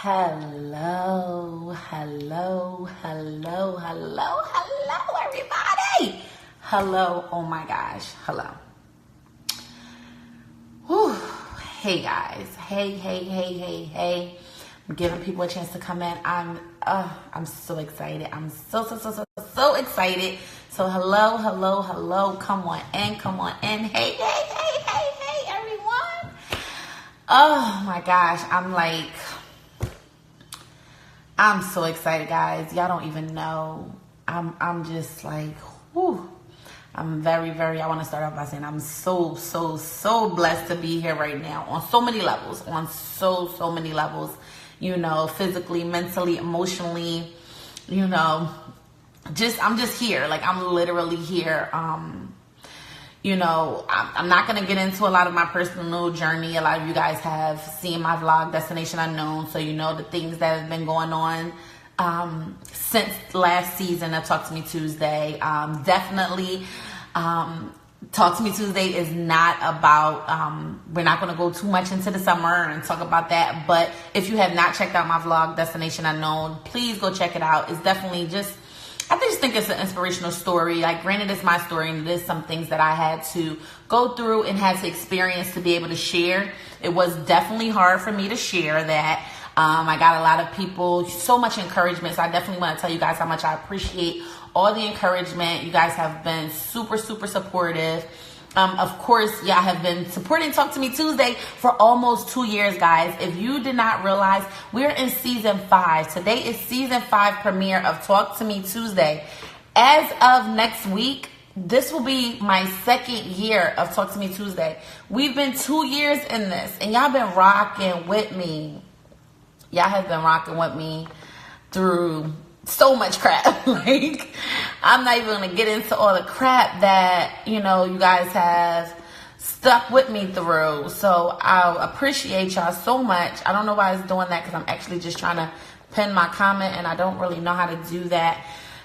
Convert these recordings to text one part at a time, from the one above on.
Hello, everybody. Hello, oh my gosh, hello. Whew. Hey guys, hey. I'm giving people a chance to come in. I'm so excited. I'm so excited. So hello. Come on in. Hey, everyone. Oh my gosh, I'm so excited, guys. Y'all don't even know. I'm just like, whew. I'm very, I want to start off by saying I'm so blessed to be here right now on so many levels, so many levels, physically, mentally, emotionally, I'm just here. Like, I'm literally here. I'm not going to get into a lot of my personal journey. A lot of you guys have seen my vlog, Destination Unknown. So, the things that have been going on since last season of Talk to Me Tuesday. Definitely, Talk to Me Tuesday is not about, we're not going to go too much into the summer and talk about that. But if you have not checked out my vlog, Destination Unknown, please go check it out. It's definitely I just think it's an inspirational story. Like, granted, it's my story, and it is some things that I had to go through and had to experience to be able to share. It was definitely hard for me to share that. I got a lot of people, so much encouragement. So I definitely want to tell you guys how much I appreciate all the encouragement. You guys have been super supportive. Of course, y'all have been supporting Talk to Me Tuesday for almost 2 years, guys. If you did not realize, we're in season 5. Today is season 5 premiere of Talk to Me Tuesday. As of next week, this will be my 2nd year of Talk to Me Tuesday. We've been 2 years in this, and y'all been rocking with me. Y'all have been rocking with me through so much crap. Like, I'm not even going to get into all the crap that, you guys have stuck with me through. So I appreciate y'all so much. I don't know why it's doing that, because I'm actually just trying to pin my comment, and I don't really know how to do that.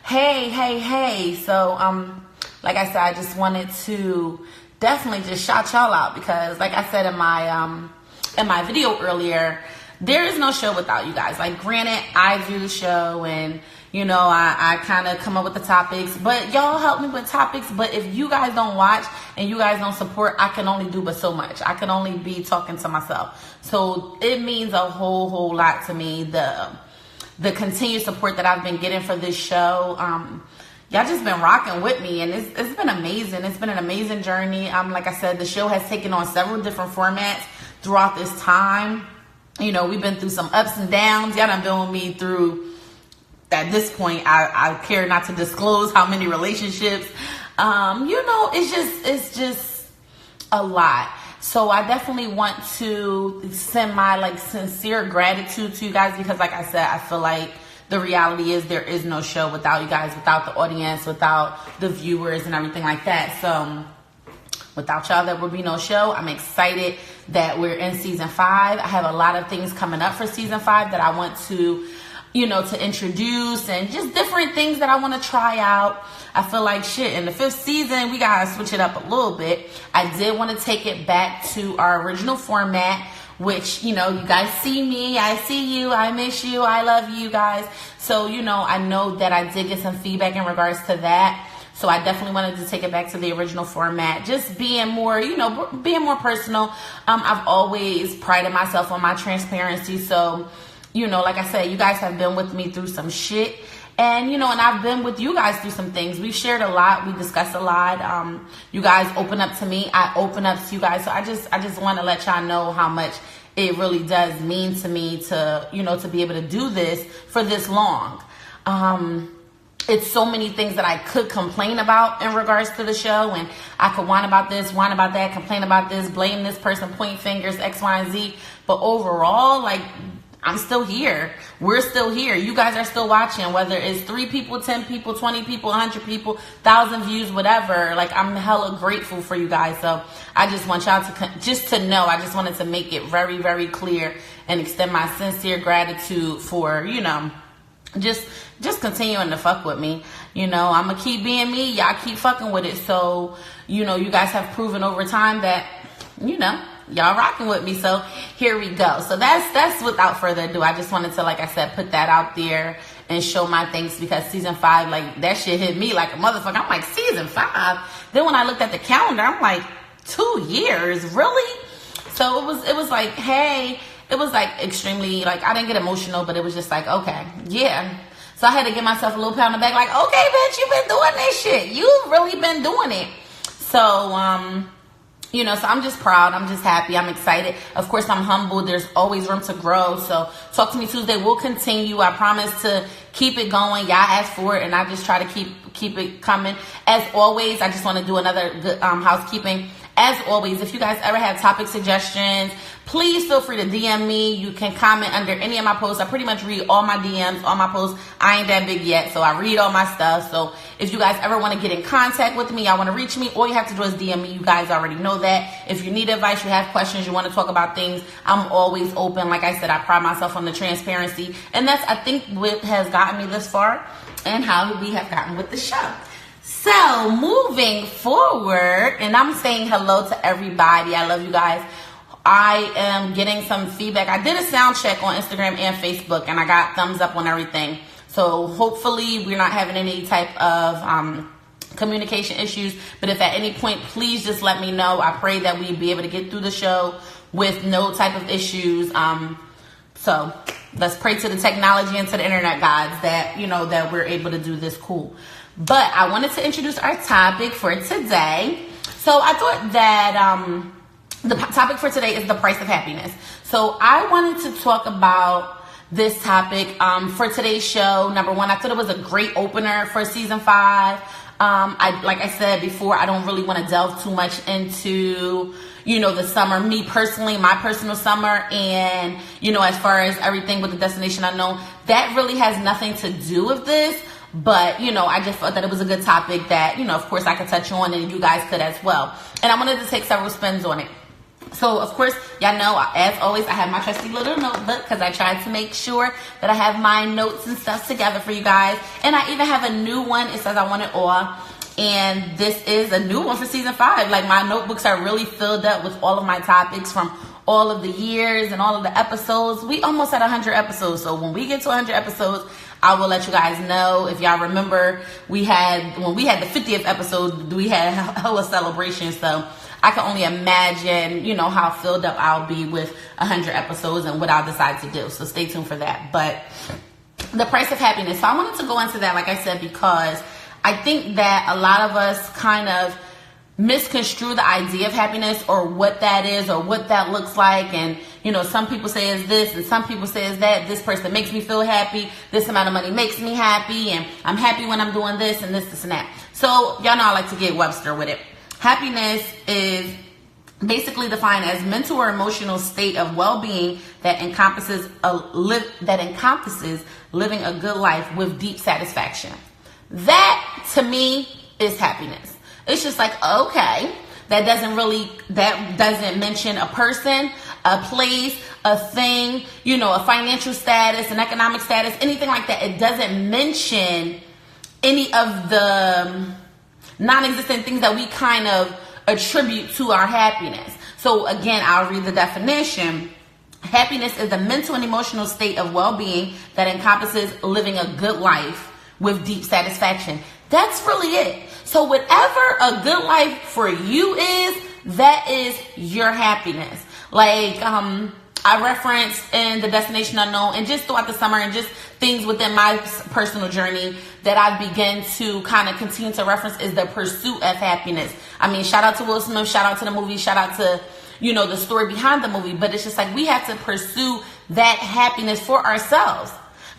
Hey. So, like I said, I just wanted to definitely just shout y'all out, because like I said in my video earlier, there is no show without you guys. Like, granted, I do the show, and I kind of come up with the topics, but y'all help me with topics. But if you guys don't watch and you guys don't support, I can only do but so much. I can only be talking to myself. So it means a whole lot to me, the continued support that I've been getting for this show. Y'all just been rocking with me, and it's been amazing. It's been an amazing journey. Like I said, the show has taken on several different formats throughout this time. We've been through some ups and downs. Y'all done been with me through, at this point, I care not to disclose how many relationships. It's just a lot. So I definitely want to send my sincere gratitude to you guys, because like I said, I feel like the reality is there is no show without you guys, without the audience, without the viewers and everything like that. So without y'all, there would be no show. I'm excited that we're in season 5. I have a lot of things coming up for season 5 that I want to, to introduce, and just different things that I want to try out. I feel like in the 5th season, we got to switch it up a little bit. I did want to take it back to our original format, which, you guys see me, I see you, I miss you, I love you guys. So, I know that I did get some feedback in regards to that. So I definitely wanted to take it back to the original format, just being more, being more personal. I've always prided myself on my transparency. So, like I said, you guys have been with me through some shit. And, and I've been with you guys through some things. We've shared a lot. We discussed a lot. You guys open up to me. I open up to you guys. So I just want to let y'all know how much it really does mean to me to, to be able to do this for this long. It's so many things that I could complain about in regards to the show, and I could whine about this, whine about that, complain about this, blame this person, point fingers, X, Y, and Z. But overall, I'm still here. We're still here. You guys are still watching, whether it's 3 people, 10 people, 20 people, 100 people, 1,000 views, whatever. I'm hella grateful for you guys. So I just want y'all to know, I just wanted to make it very, very clear and extend my sincere gratitude for, just continuing to fuck with me. I'm going to keep being me. Y'all keep fucking with it. So, you guys have proven over time that, y'all rocking with me. So here we go. So that's without further ado. I just wanted to, like I said, put that out there and show my thanks, because season 5, like, that shit hit me like a motherfucker. I'm like, season 5? Then when I looked at the calendar, I'm like, 2 years? Really? So it was like, hey, it was like extremely, like, I didn't get emotional, but it was just like, okay, yeah. So I had to give myself a little pat on the back, like, okay, bitch, you've been doing this shit. You've really been doing it. So, you know, so I'm just proud. I'm just happy. I'm excited. Of course, I'm humbled. There's always room to grow. So Talk to Me Tuesday will continue. I promise to keep it going. Y'all asked for it, and I just try to keep it coming. As always, I just want to do another good housekeeping. As always, if you guys ever have topic suggestions, please feel free to DM me. You can comment under any of my posts. I pretty much read all my DMs, all my posts. I ain't that big yet, so I read all my stuff. So if you guys ever want to get in contact with me, y'all want to reach me, all you have to do is DM me. You guys already know that. If you need advice, you have questions, you want to talk about things, I'm always open. Like I said, I pride myself on the transparency. And that's, I think, what has gotten me this far and how we have gotten with the show. So moving forward, and I'm saying hello to everybody. I love you guys. I am getting some feedback. I did a sound check on Instagram and Facebook, and I got thumbs up on everything. So hopefully we're not having any type of communication issues. But if at any point, please just let me know. I pray that we be able to get through the show with no type of issues. So let's pray to the technology and to the internet gods that, you know, that we're able to do this cool. But I wanted to introduce our topic for today. So I thought that the topic for today is the price of happiness. So I wanted to talk about this topic for today's show. Number one, I thought it was a great opener for season 5. Like I said before, I don't really want to delve too much into, you know, the summer. Me personally, my personal summer, and, you know, as far as everything with the Destination Unknown, that really has nothing to do with this. But, you know, I just thought that it was a good topic that, you know, of course I could touch on, and you guys could as well. And I wanted to take several spins on it. So, of course, y'all know, as always, I have my trusty little notebook because I tried to make sure that I have my notes and stuff together for you guys. And I even have a new one. It says I want it all. And this is a new one for season 5. Like, my notebooks are really filled up with all of my topics from all of the years and all of the episodes. We almost had 100 episodes. So when we get to 100 episodes, I will let you guys know. If y'all remember, when we had the 50th episode, we had a hella celebration. So I can only imagine, you know, how filled up I'll be with 100 episodes and what I'll decide to do. So stay tuned for that. But the price of happiness. So I wanted to go into that, like I said, because I think that a lot of us kind of misconstrue the idea of happiness, or what that is, or what that looks like. And, you know, some people say it's this and some people say it's that. This person makes me feel happy. This amount of money makes me happy. And I'm happy when I'm doing this and this and that. So y'all know I like to get Webster with it. Happiness is basically defined as mental or emotional state of well-being that encompasses living a good life with deep satisfaction. That, to me, is happiness. It's just like, okay, that doesn't mention a person, a place, a thing, you know, a financial status, an economic status, anything like that. It doesn't mention any of the non-existent things that we kind of attribute to our happiness. So again, I'll read the definition. Happiness is the mental and emotional state of well-being that encompasses living a good life with deep satisfaction. That's really it. So whatever a good life for you is, that is your happiness. Like, I referenced in the Destination Unknown, and just throughout the summer, and just things within my personal journey that I've begun to kind of continue to reference is the pursuit of happiness. I mean, shout out to Will Smith, shout out to the movie, shout out to, you know, the story behind the movie. But it's just like, we have to pursue that happiness for ourselves.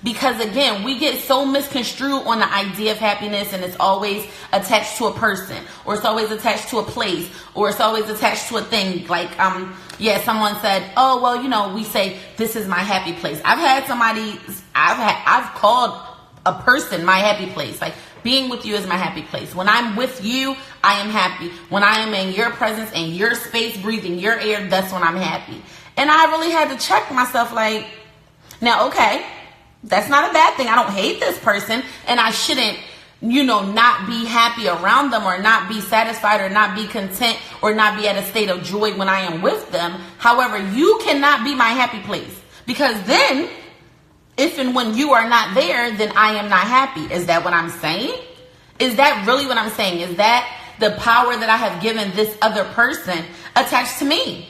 Because again, we get so misconstrued on the idea of happiness, and it's always attached to a person, or it's always attached to a place, or it's always attached to a thing. Like, someone said, oh, well, you know, we say, this is my happy place. I've called a person my happy place. Like, being with you is my happy place. When I'm with you, I am happy. When I am in your presence, in your space, breathing your air, that's when I'm happy. And I really had to check myself, like, now, okay, that's not a bad thing. I don't hate this person, and I shouldn't not be happy around them, or not be satisfied, or not be content, or not be at a state of joy when I am with them. However, you cannot be my happy place, because then if and when you are not there, then I am not happy. Is that what I'm saying? Is that really what I'm saying? Is that the power that I have given this other person attached to me?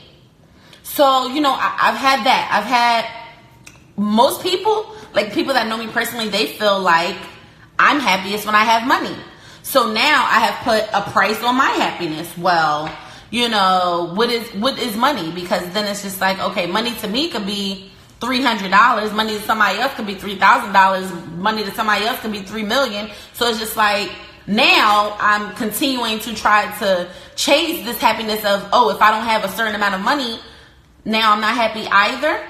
So, I've had that. I've had most people, like people that know me personally, they feel like I'm happiest when I have money. So now I have put a price on my happiness. Well, what is money? Because then it's just like, okay, money to me could be $300. Money to somebody else could be $3,000. Money to somebody else could be $3 million. So it's just like, now I'm continuing to try to chase this happiness of, if I don't have a certain amount of money, now I'm not happy either.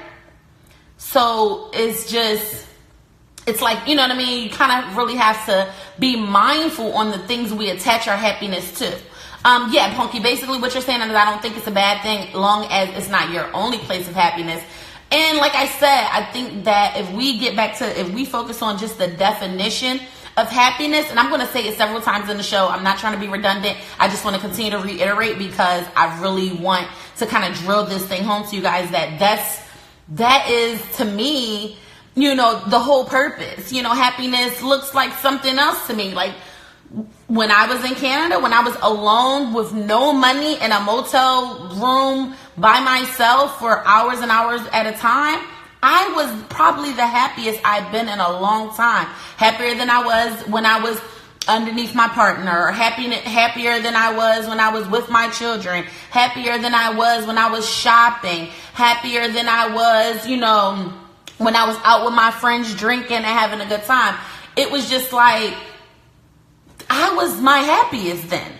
So it's like, you know what I mean? You kind of really have to be mindful on the things we attach our happiness to. Punky, basically what you're saying is I don't think it's a bad thing, long as it's not your only place of happiness. And like I said, I think that if we focus on just the definition of happiness, and I'm going to say it several times in the show, I'm not trying to be redundant, I just want to continue to reiterate, because I really want to kind of drill this thing home to you guys, that is to me, the whole purpose. Happiness looks like something else to me. Like when I was in Canada, when I was alone with no money in a motel room by myself for hours and hours at a time, I was probably the happiest I've been in a long time. Happier than I was when I was underneath my partner, or happier than I was when I was with my children, happier than I was when I was shopping, happier than I was, when I was out with my friends drinking and having a good time. It was just like, I was my happiest then,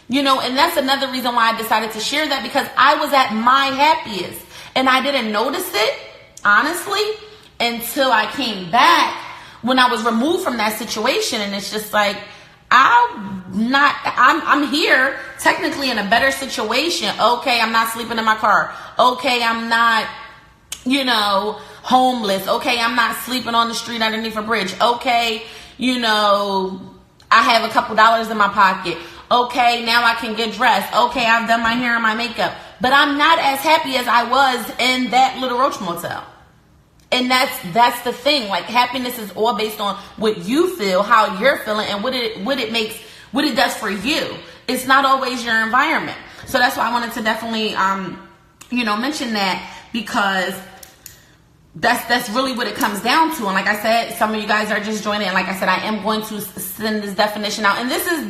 and that's another reason why I decided to share that, because I was at my happiest and I didn't notice it, honestly, until I came back when I was removed from that situation. And it's just like, I'm here technically in a better situation. Okay, I'm not sleeping in my car. Okay, I'm not, homeless. Okay, I'm not sleeping on the street underneath a bridge. Okay, I have a couple dollars in my pocket. Okay, now I can get dressed. Okay, I've done my hair and my makeup. But I'm not as happy as I was in that Little Roach Motel. And that's the thing. Like, happiness is all based on what you feel, how you're feeling, and what it does for you. It's not always your environment. So that's why I wanted to definitely mention that, because that's really what it comes down to. And like I said, some of you guys are just joining. And like I said, I am going to send this definition out. And this is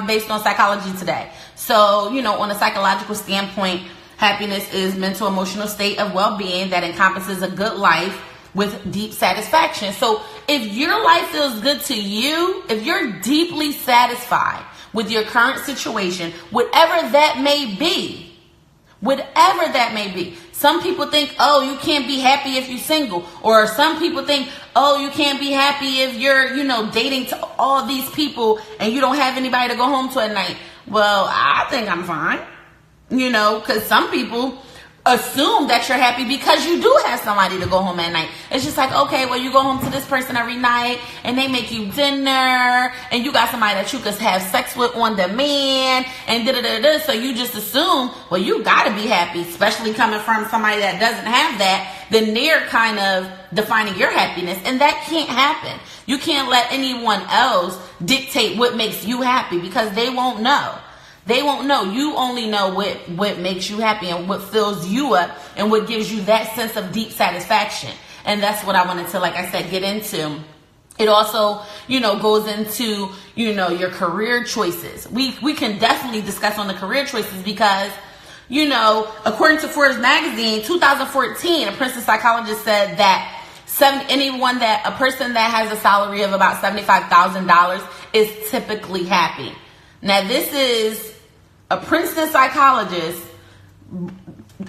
based on Psychology Today. So, on a psychological standpoint, happiness is mental emotional state of well-being that encompasses a good life with deep satisfaction. So if your life feels good to you, if you're deeply satisfied with your current situation, whatever that may be, some people think, you can't be happy if you're single. Or some people think, you can't be happy if you're, dating to all these people and you don't have anybody to go home to at night. Well, I think I'm fine. Because some people assume that you're happy because you do have somebody to go home at night. It's just like, okay, well, you go home to this person every night and they make you dinner and you got somebody that you could have sex with on demand and da-da-da-da. So you just assume, well, you got to be happy, especially coming from somebody that doesn't have that. Then they're kind of defining your happiness, and that can't happen. You can't let anyone else dictate what makes you happy, because they won't know. They won't know. You only know what makes you happy and what fills you up and what gives you that sense of deep satisfaction. And that's what I wanted to, like I said, get into. It also, goes into, your career choices. We can definitely discuss on the career choices because, according to Forbes magazine, 2014, a Princeton psychologist said that a person that has a salary of about $75,000 is typically happy. Now, this is a Princeton psychologist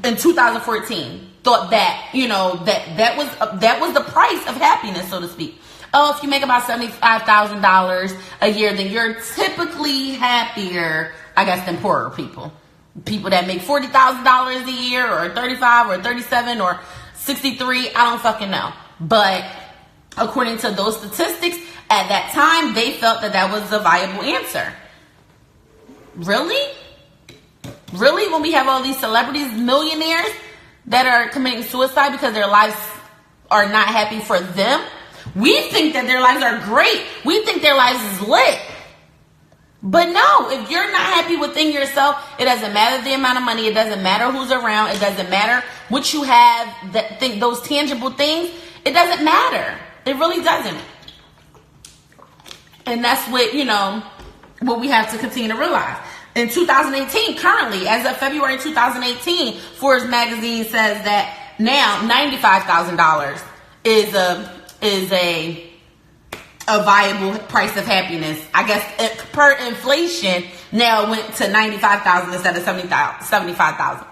in 2014 thought that, that was the price of happiness, so to speak. If you make about $75,000 a year, then you're typically happier, I guess, than poorer people. People that make $40,000 a year, or 35, or 37, or 63, I don't fucking know. But according to those statistics, at that time, they felt that that was a viable answer. Really? Really? When we have all these celebrities, millionaires that are committing suicide because their lives are not happy for them? We think that their lives are great. We think their lives is lit. But no, if you're not happy within yourself, it doesn't matter the amount of money. It doesn't matter who's around. It doesn't matter what you have, those tangible things. It doesn't matter. It really doesn't. And that's what, what we have to continue to realize. In 2018, currently, as of February 2018, Forbes magazine says that now $95,000 is a viable price of happiness. I guess per inflation now went to $95,000 instead of $75,000.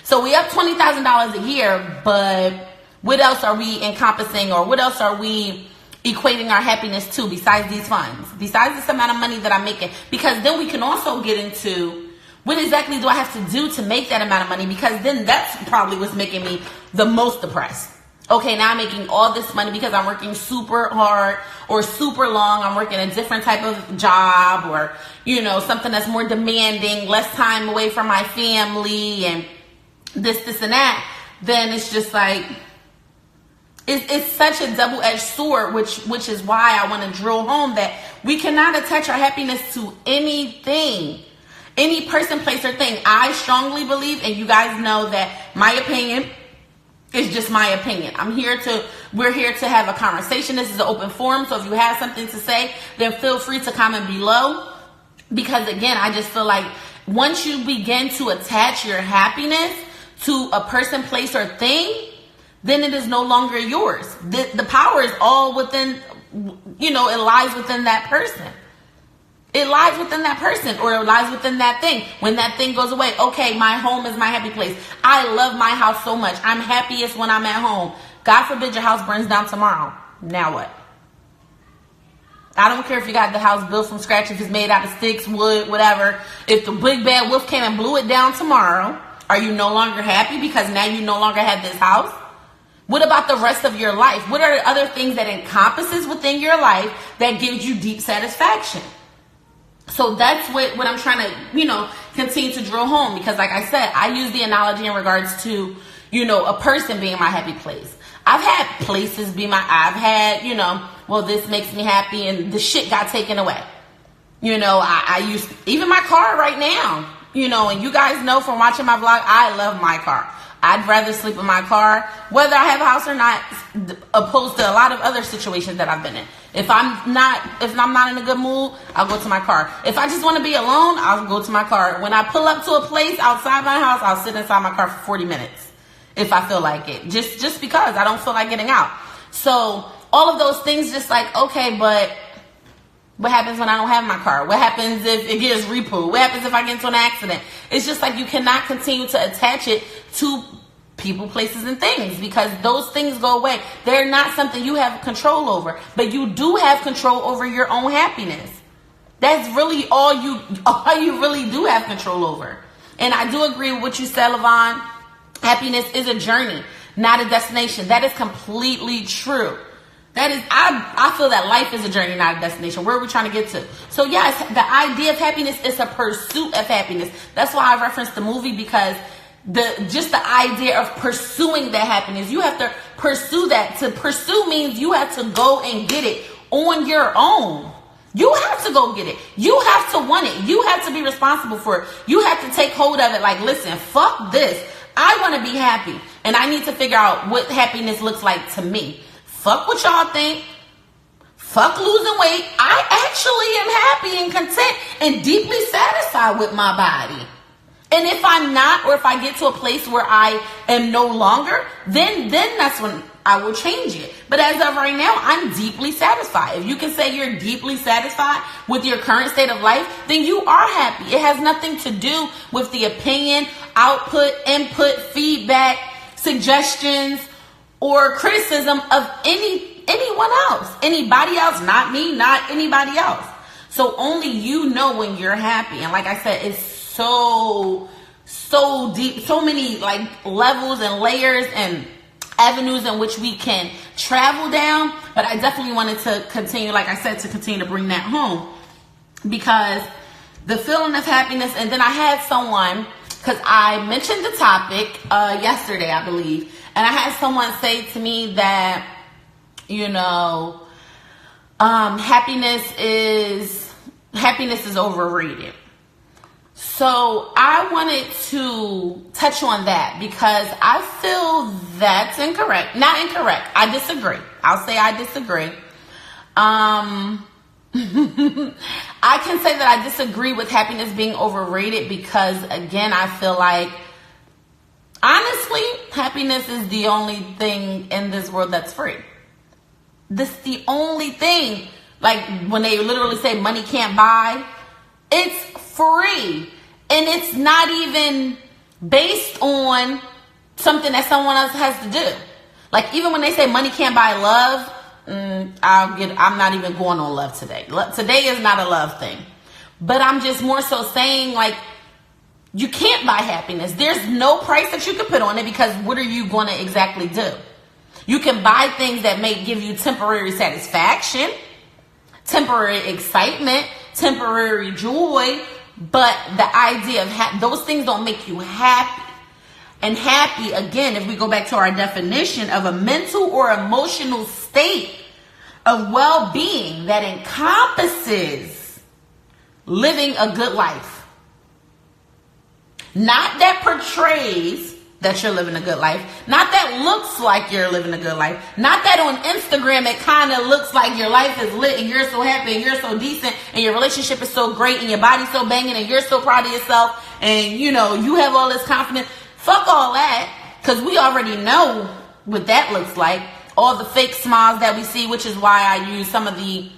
So we up $20,000 a year, but what else are we encompassing, or what else are we equating our happiness to besides these funds, besides this amount of money that I'm making? Because then we can also get into what exactly do I have to do to make that amount of money, because then that's probably what's making me the most depressed. Okay, now I'm making all this money because I'm working super hard or super long. I'm working a different type of job, or, something that's more demanding, less time away from my family and this and that. Then it's just like, it's such a double-edged sword, which is why I want to drill home that we cannot attach our happiness to anything, any person, place, or thing. I strongly believe, and you guys know that my opinion is just my opinion. We're here to have a conversation. This is an open forum, so if you have something to say, then feel free to comment below. Because again, I just feel like once you begin to attach your happiness to a person, place, or thing, then it is no longer yours. The power is all within, it lies within that person. It lies within that person, or it lies within that thing. When that thing goes away, okay, my home is my happy place. I love my house so much. I'm happiest when I'm at home. God forbid your house burns down tomorrow. Now what? I don't care if you got the house built from scratch, if it's made out of sticks, wood, whatever. If the big bad wolf came and blew it down tomorrow, are you no longer happy because now you no longer have this house? What about the rest of your life? What are the other things that encompasses within your life that gives you deep satisfaction? So that's what I'm trying to, continue to drill home. Because like I said, I use the analogy in regards to, a person being my happy place. I've had places I've had, well, this makes me happy and the shit got taken away. I use, even my car right now, and you guys know from watching my vlog, I love my car. I'd rather sleep in my car, whether I have a house or not, opposed to a lot of other situations that I've been in. If I'm not in a good mood, I'll go to my car. If I just want to be alone, I'll go to my car. When I pull up to a place outside my house, I'll sit inside my car for 40 minutes if I feel like it. Just because I don't feel like getting out. So all of those things, just like, okay, but what happens when I don't have my car? What happens if it gets repoed? What happens if I get into an accident? It's just like you cannot continue to attach it to people, places, and things, because those things go away. They're not something you have control over, but you do have control over your own happiness. That's really all you really do have control over. And I do agree with what you said, Levon. Happiness is a journey, not a destination. That is completely true. That is, I feel that life is a journey, not a destination. Where are we trying to get to? So yes, the idea of happiness is a pursuit of happiness. That's why I referenced the movie, because the idea of pursuing that happiness, you have to pursue that. To pursue means you have to go and get it on your own. You have to go get it. You have to want it. You have to be responsible for it. You have to take hold of it. Like, listen, fuck this. I want to be happy, and I need to figure out what happiness looks like to me. Fuck what y'all think. Fuck losing weight. I actually am happy and content and deeply satisfied with my body. And if I'm not, or if I get to a place where I am no longer, then that's when I will change it. But as of right now, I'm deeply satisfied. If you can say you're deeply satisfied with your current state of life, then you are happy. It has nothing to do with the opinion, output, input, feedback, suggestions, or criticism of anyone else. Anybody else, not me, not anybody else. So only you know when you're happy. And like I said, it's so deep, so many like levels and layers and avenues in which we can travel down, but I definitely wanted to continue, like I said, to continue to bring that home, because the feeling of happiness. And then I had someone, because I mentioned the topic yesterday, I believe, and I had someone say to me that, you know, happiness is overrated. So I wanted to touch on that because I feel that's incorrect. Not incorrect. I disagree. I'll say I disagree. I can say that I disagree with happiness being overrated because, again, I feel like, honestly, happiness is the only thing in this world that's free. This is the only thing. Like when they literally say money can't buy, it's free. And it's not even based on something that someone else has to do. Like even when they say money can't buy love, I'm not even going on love today. Today is not a love thing. But I'm just more so saying, like, you can't buy happiness. There's no price that you can put on it, because what are you going to exactly do? You can buy things that may give you temporary satisfaction, temporary excitement, temporary joy, but the idea of those things don't make you happy. And happy, again, if we go back to our definition of a mental or emotional state of well-being that encompasses living a good life. Not that portrays that you're living a good life. Not that looks like you're living a good life. Not that on Instagram it kind of looks like your life is lit and you're so happy and you're so decent and your relationship is so great and your body's so banging and you're so proud of yourself and, you know, you have all this confidence. Fuck all that, because we already know what that looks like. All the fake smiles that we see, which is why I use some of the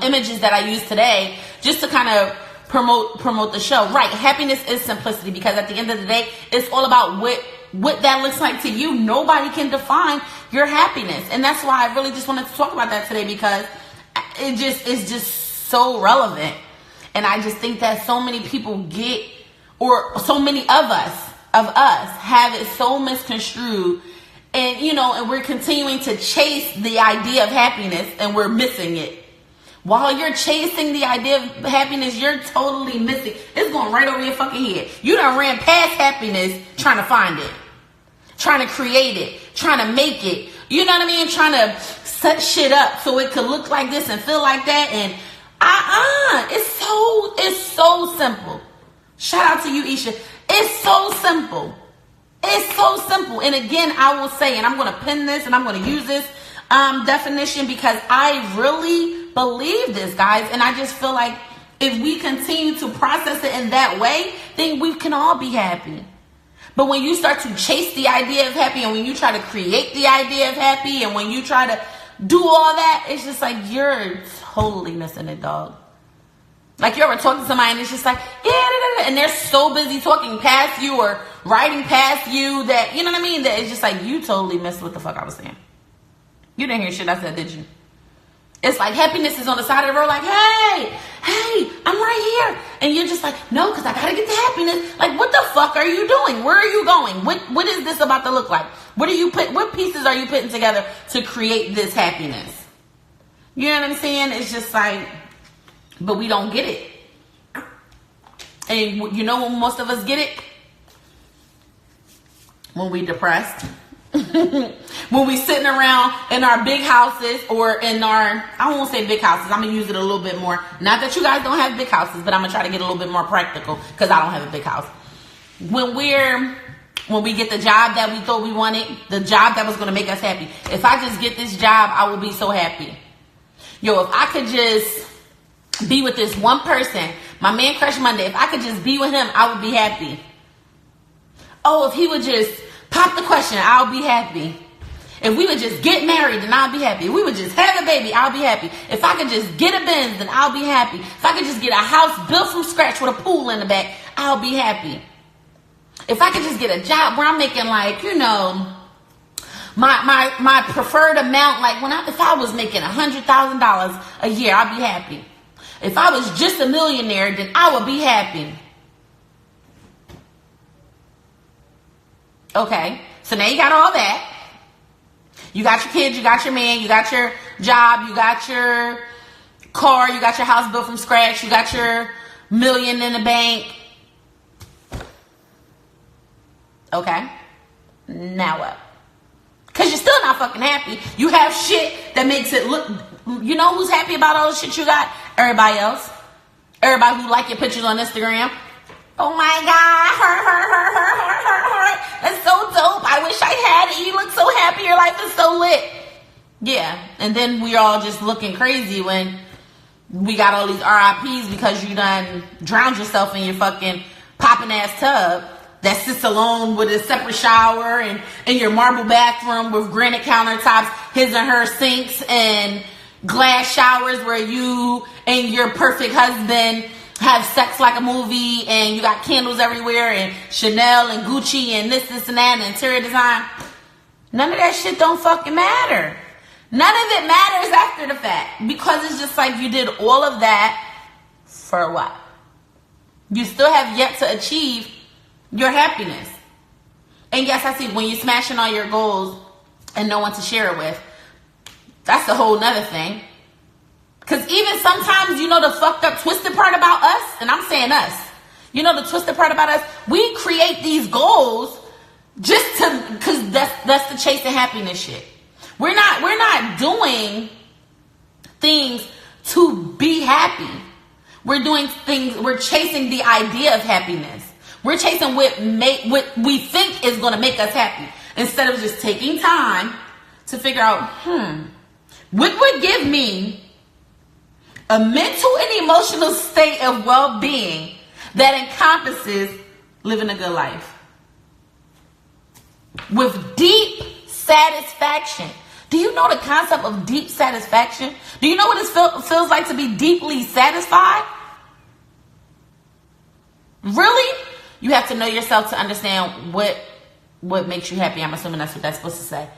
images that I use today just to kind of promote the show. Right, happiness is simplicity, because at the end of the day, it's all about what that looks like to you. Nobody can define your happiness, and that's why I really just wanted to talk about that today, because it's just so relevant. And I just think that so many people or so many of us have it so misconstrued, and and we're continuing to chase the idea of happiness and we're missing it. While you're chasing the idea of happiness, you're totally missing. It's going right over your fucking head. You done ran past happiness trying to find it, trying to create it, trying to make it. You know what I mean? Trying to set shit up so it could look like this and feel like that. And it's so simple. Shout out to you, Isha. It's so simple. It's so simple. And again, I will say, and I'm going to pin this and I'm going to use this definition because I really believe this, guys. And I just feel like if we continue to process it in that way, then we can all be happy. But when you start to chase the idea of happy, and when you try to create the idea of happy, and when you try to do all that, it's just like you're totally missing it, dog. Like, you ever talk to somebody and it's just like, and they're so busy talking past you or writing past you that, you know what I mean? That it's just like, you totally missed what the fuck I was saying. You didn't hear shit I said, did you? It's like happiness is on the side of the road like, hey, I'm right here. And you're just like, no, because I got to get the happiness. Like, what the fuck are you doing? Where are you going? What is this about to look like? What pieces are you putting together to create this happiness? You know what I'm saying? It's just like, but we don't get it. And you know when most of us get it? When we depressed. When we sitting around in our big houses or in our, I won't say big houses, I'm going to use it a little bit more. Not that you guys don't have big houses, but I'm going to try to get a little bit more practical because I don't have a big house. When we get the job that we thought we wanted, the job that was going to make us happy. If I just get this job, I will be so happy. Yo, if I could just be with this one person, my man Crush Monday, if I could just be with him, I would be happy. Oh, if he would just pop the question, I'll be happy. If we would just get married, then I'll be happy. If we would just have a baby, I'll be happy. If I could just get a Benz, then I'll be happy. If I could just get a house built from scratch with a pool in the back, I'll be happy. If I could just get a job where I'm making like, my preferred amount, like if I was making $100,000 a year, I'd be happy. If I was just a millionaire, then I would be happy. Okay, So now you got all that. You got your kids, you got your man, you got your job, you got your car, you got your house built from scratch, you got your million in the bank. Okay? Now what? Because you're still not fucking happy. You have shit that makes it look... You know who's happy about all the shit you got? Everybody else. Everybody who like your pictures on Instagram. Oh my God, her. That's so dope. I wish I had it. You look so happy. Your life is so lit. Yeah. And then we all just looking crazy when we got all these RIPs because you done drowned yourself in your fucking popping ass tub that sits alone with a separate shower and in your marble bathroom with granite countertops, his and her sinks and glass showers where you and your perfect husband have sex like a movie and you got candles everywhere and Chanel and Gucci and this and that and interior design. None of that shit don't fucking matter. None of it matters after the fact because it's just like you did all of that for what? You still have yet to achieve your happiness. And yes, I see when you're smashing all your goals and no one to share it with, that's a whole nother thing. Because even sometimes, you know, the fucked up, twisted part about us, and I'm saying us, you know, the twisted part about us, we create these goals just to, because that's the chasing happiness shit. We're not doing things to be happy. We're doing things, we're chasing the idea of happiness. We're chasing what we think is going to make us happy. Instead of just taking time to figure out, what would give me a mental and emotional state of well-being that encompasses living a good life with deep satisfaction. Do you know the concept of deep satisfaction? Do you know what it feels like to be deeply satisfied? Really? You have to know yourself to understand what makes you happy. I'm assuming that's what that's supposed to say.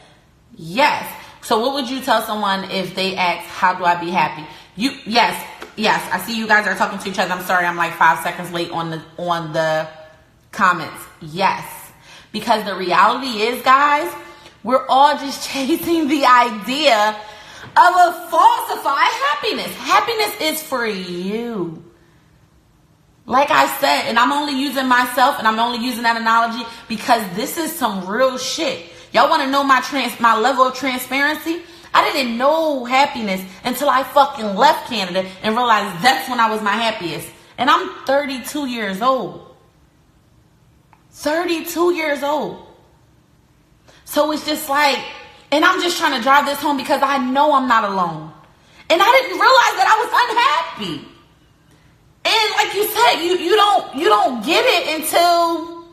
Yes. So what would you tell someone if they ask, how do I be happy? Yes. I see you guys are talking to each other. I'm sorry, I'm like 5 seconds late on the comments. Yes. Because the reality is, guys, we're all just chasing the idea of a falsified happiness. Happiness is for you. Like I said, and I'm only using myself and I'm only using that analogy because this is some real shit. Y'all want to know my level of transparency? I didn't know happiness until I fucking left Canada and realized that's when I was my happiest. And I'm 32 years old. 32 years old. So it's just like, and I'm just trying to drive this home because I know I'm not alone. And I didn't realize that I was unhappy. And like you said, you don't get it until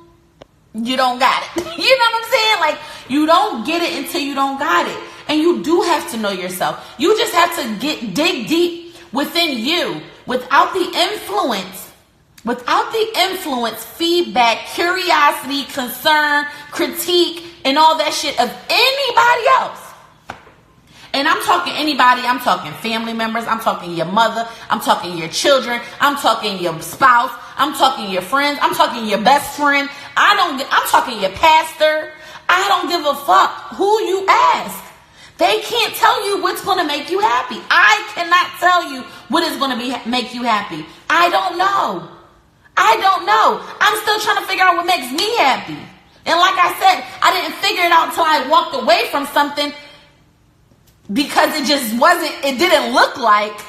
you don't got it. You know what I'm saying? Like, you don't get it until you don't got it. And you do have to know yourself. You just have to dig deep within you without the influence, feedback, curiosity, concern, critique, and all that shit of anybody else. And I'm talking anybody, I'm talking family members, I'm talking your mother, I'm talking your children, I'm talking your spouse, I'm talking your friends, I'm talking your best friend, I'm talking your pastor. I don't give a fuck who you ask. They can't tell you what's going to make you happy. I cannot tell you what is going to make you happy. I don't know. I'm still trying to figure out what makes me happy. And like I said, I didn't figure it out until I walked away from something because it didn't look like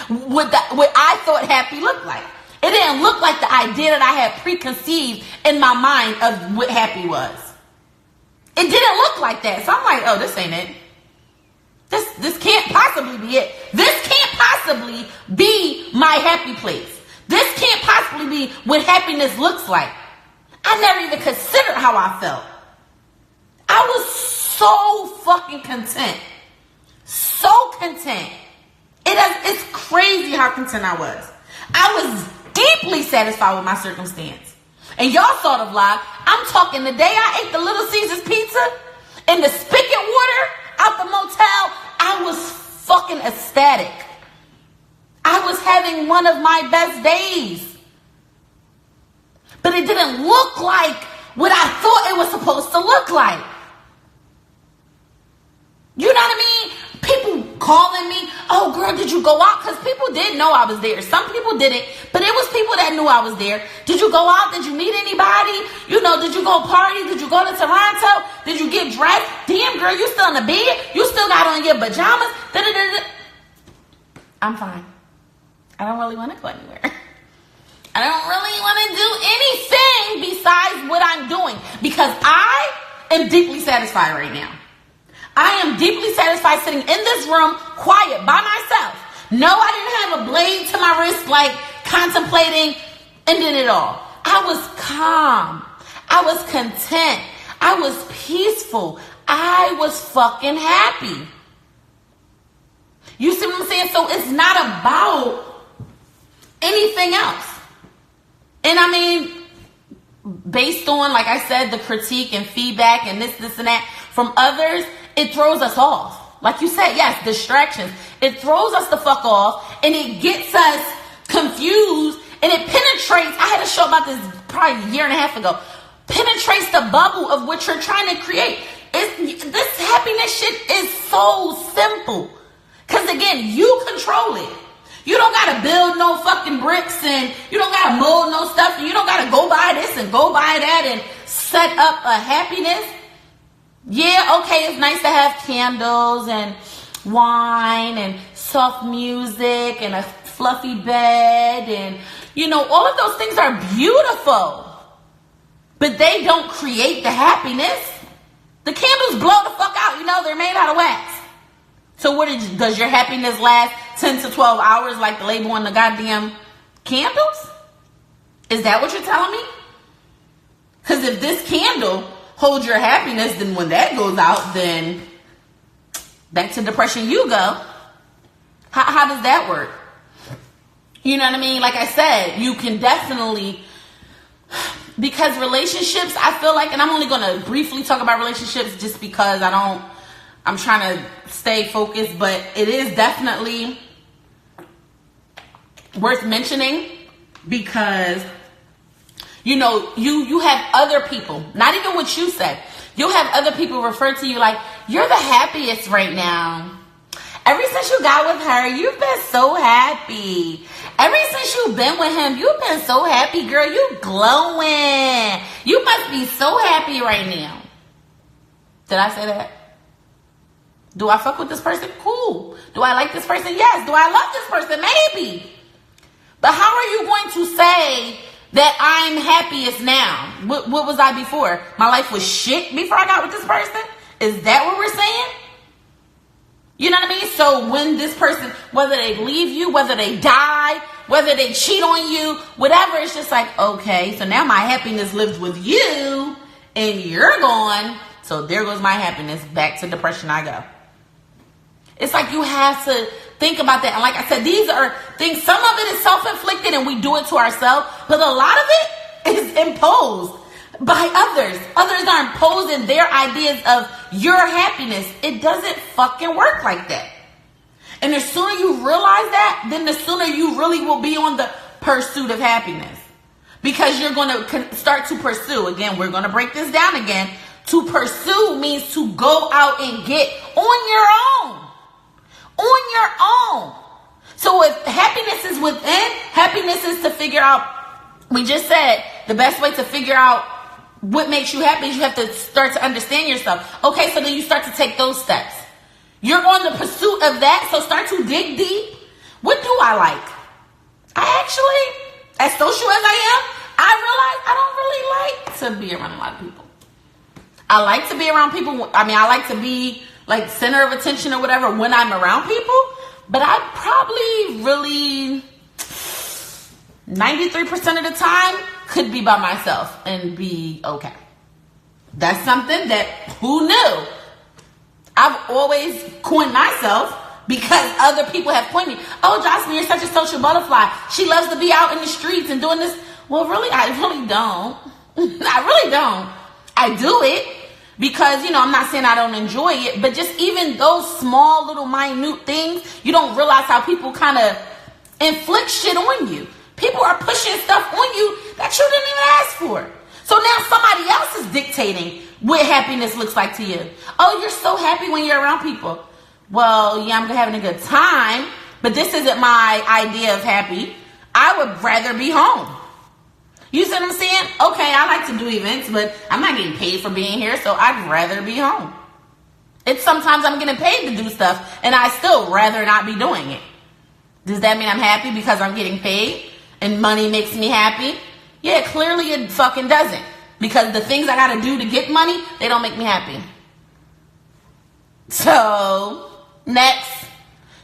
what I thought happy looked like. It didn't look like the idea that I had preconceived in my mind of what happy was. It didn't look like that. So I'm like, oh, this ain't it. This can't possibly be it. This can't possibly be my happy place. This can't possibly be what happiness looks like. I never even considered how I felt. I was so fucking content. So content. It's crazy how content I was. I was deeply satisfied with my circumstance. And y'all saw the vlog. I'm talking the day I ate the Little Caesars pizza and the spigot water out the motel, I was fucking ecstatic. I was having one of my best days. But it didn't look like what I thought it was supposed to look like. You know what I mean? People calling me, oh girl, did you go out? Because people did know I was there. Some people didn't, but it was people that knew I was there. Did you go out? Did you meet anybody? You know, did you go party? Did you go to Toronto? Did you get dressed? Damn girl, you still in the bed? You still got on your pajamas? Da-da-da-da. I'm fine. I don't really want to go anywhere. I don't really want to do anything besides what I'm doing because I am deeply satisfied right now. I am deeply satisfied sitting in this room quiet by myself. No, I didn't have a blade to my wrist like contemplating ending it all. I was calm. I was content. I was peaceful. I was fucking happy. You see what I'm saying? So it's not about anything else. And I mean, based on, like I said, the critique and feedback and this and that from others, it throws us off. Like you said, yes, distractions. It throws us the fuck off and it gets us confused and it penetrates. I had a show about this probably a year and a half ago. Penetrates the bubble of what you're trying to create. This happiness shit is so simple. Because again, you control it. You don't got to build no fucking bricks and you don't got to mold no stuff. And you don't got to go buy this and go buy that and set up a happiness. Yeah, okay, it's nice to have candles and wine and soft music and a fluffy bed and, you know, all of those things are beautiful. But they don't create the happiness. The candles blow the fuck out, you know, they're made out of wax. So does your happiness last 10 to 12 hours like the label on the goddamn candles? Is that what you're telling me? Because if this candle hold your happiness, then when that goes out, then back to depression you go. How does that work? You know what I mean? Like I said, you can definitely, because relationships, I feel like, and I'm only going to briefly talk about relationships just because I'm trying to stay focused, but it is definitely worth mentioning because you know, you have other people, not even what you said. You'll have other people refer to you like, you're the happiest right now. Ever since you got with her, you've been so happy. Ever since you've been with him, you've been so happy, girl. You glowing. You must be so happy right now. Did I say that? Do I fuck with this person? Cool. Do I like this person? Yes. Do I love this person? Maybe. But how are you going to say that I'm happiest now? What was I before? My life was shit before I got with this person? Is that what we're saying? You know what I mean? So when this person, whether they leave you, whether they die, whether they cheat on you, whatever, it's just like, okay, so now my happiness lives with you and you're gone. So there goes my happiness. Back to depression I go. It's like you have to think about that. And like I said, these are things, some of it is self-inflicted and we do it to ourselves, but a lot of it is imposed by others. Others are imposing their ideas of your happiness. It doesn't fucking work like that. And the sooner you realize that, then the sooner you really will be on the pursuit of happiness. Because you're going to start to pursue. Again, we're going to break this down again. To pursue means to go out and get on your own. On your own. So if happiness is within, happiness is to figure out, we just said, the best way to figure out what makes you happy is you have to start to understand yourself. Okay, so then you start to take those steps. You're on the pursuit of that, so start to dig deep. What do I like? I actually, as social as I am, I realize I don't really like to be around a lot of people. I like to be around people. I mean, I like to be like center of attention or whatever when I'm around people, but I probably really 93% of the time could be by myself and be okay. That's something that, who knew? I've always coined myself because other people have coined me. Oh, Jocelyn, you're such a social butterfly. She loves to be out in the streets and doing this. Well, really, I really don't. I really don't. I do it because, you know, I'm not saying I don't enjoy it, but just even those small little minute things, you don't realize how people kind of inflict shit on you. People are pushing stuff on you that you didn't even ask for. So now somebody else is dictating what happiness looks like to you. Oh, you're so happy when you're around people. Well, yeah, I'm having a good time, but this isn't my idea of happy. I would rather be home. You see what I'm saying? Okay, I like to do events, but I'm not getting paid for being here, so I'd rather be home. It's sometimes I'm getting paid to do stuff, and I still rather not be doing it. Does that mean I'm happy because I'm getting paid and money makes me happy? Yeah, clearly it fucking doesn't. Because the things I gotta do to get money, they don't make me happy. So, next.